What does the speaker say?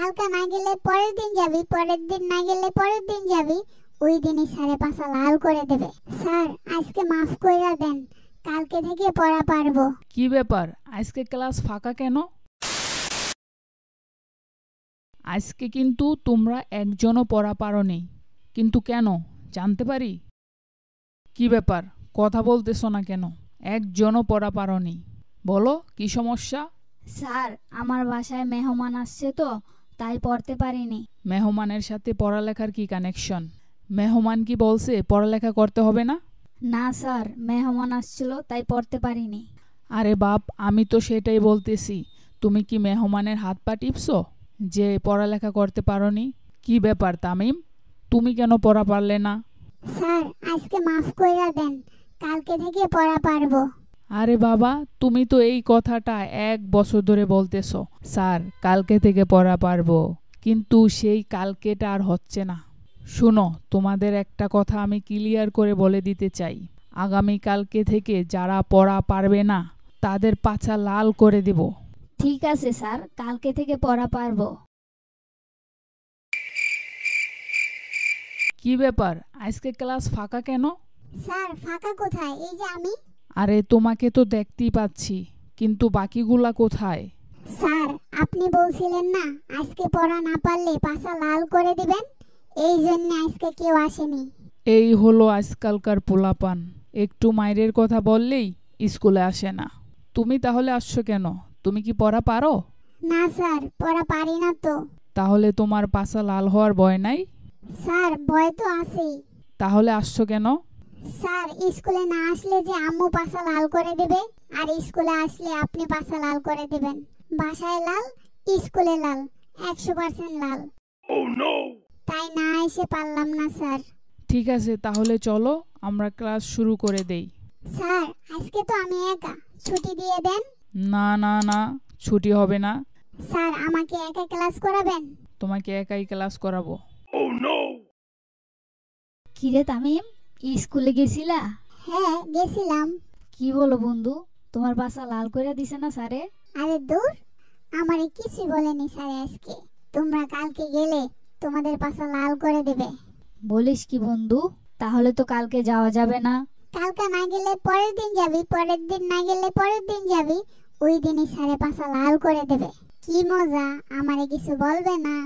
কালকে না গেলে পরের দিন যাবি, পরের দিন না গেলে পরের দিন যাবি, ওই দিনই স্যারে পাছা লাল করে দেবে। স্যার আজকে মাফ কইরা দেন, কালকে থেকে পড়া পারবো। কি ব্যাপার, আজকে ক্লাস ফাঁকা কেন? আজকে কিন্তু তোমরা একজনও পড়া পারোনি, কিন্তু কেন জানতে পারি? কি ব্যাপার, কথা বলতেছো না কেন? একজনও পড়া পারোনি, বলো কি সমস্যা? স্যার আমার বাসায় মেহমান আসছে তো তাই পড়তে পারিনি। মেহমানের সাথে পড়ালেখার কি কানেকশন? মেহমান কি বলছে পড়ালেখা করতে হবে না? না স্যার, মেহমান আসছিল তাই পড়তে পারিনি। আরে বাপ, আমি তো সেটাই বলতেছি, তুমি কি মেহমানের হাত পা টিপছো যে পড়ালেখা করতে পারোনি? কি ব্যাপার তামিম, তুমি কেন পড়া পারলে না? স্যার আজকে মাফ কইরা দেন, কালকে থেকে পড়া পারবো। আরে বাবা, তুমি তো এই কথাটা 1 বছর ধরে বলতেছো, স্যার কালকে থেকে পড়া পারবো, কিন্তু সেই কালকেটা আর হচ্ছে না। শুনো, তোমাদের একটা কথা আমি ক্লিয়ার করে বলে দিতে চাই, আগামী কালকে থেকে যারা পড়া পারবে না তাদের পাছা লাল করে দেব। ঠিক আছে স্যার, কালকে থেকে পড়া পারবো। কি ব্যাপার, আজকে ক্লাস ফাঁকা কেন? স্যার ফাঁকা কোথায়? এই যে আমি। আরে তোমাকে তো দেখতেই পাচ্ছি, কিন্তু বাকিগুলা কোথায়? স্যার আপনি বলছিলেন না আজকে পড়া না পারলে পাছা লাল করে দিবেন, এই জন্য আজকে কেউ আসেনি। এই হলো আজকালকার পোলাপান, একটু মাইরের কথা বললেই স্কুলে আসে না। তুমি তাহলে আসছো কেন? তুমি কি পড়া পারো? না স্যার, পড়া পারি না তো। তাহলে তোমার পাছা লাল হওয়ার ভয় নাই? স্যার ভয় তো আছেই। তাহলে আসছো কেন? স্যার স্কুলে না আসলে যে আম্মু পাছা লাল করে দেবে, আর স্কুলে আসলে আপনি পাছা লাল করে দিবেন। বাসায় লাল, স্কুলে লাল, 100% লাল। তাই না এসে পারলাম না স্যার। ঠিক আছে, তাহলে চলো আমরা ক্লাস শুরু করে দেই। স্যার আজকে তো আমি একা, ছুটি দিয়ে দেন। না না না, ছুটি হবে না। স্যার আমাকে একা ক্লাস করাবেন? তোমাকে একাই ক্লাস করাবো। কিরে তামিম, স্কুলে গেছিলা? হ্যাঁ গেছিলাম। কি বলো বন্ধু, তোমার পাছা লাল করে দিছে না স্যারে? আরে দূর, আমারে কিছু বলেনি স্যার আজকে। তোমরা কালকে গেলে তোমাদের পাছা লাল করে দেবে। বলিস কি বন্ধু, তাহলে তো কালকে যাওয়া যাবে না। কালকে না গেলে পরের দিন যাবি, পরের দিন না গেলে পরের দিন যাবি, ওই দিনই স্যারে পাছা লাল করে দেবে। কি মজা, আমারে কিছু বলবে না।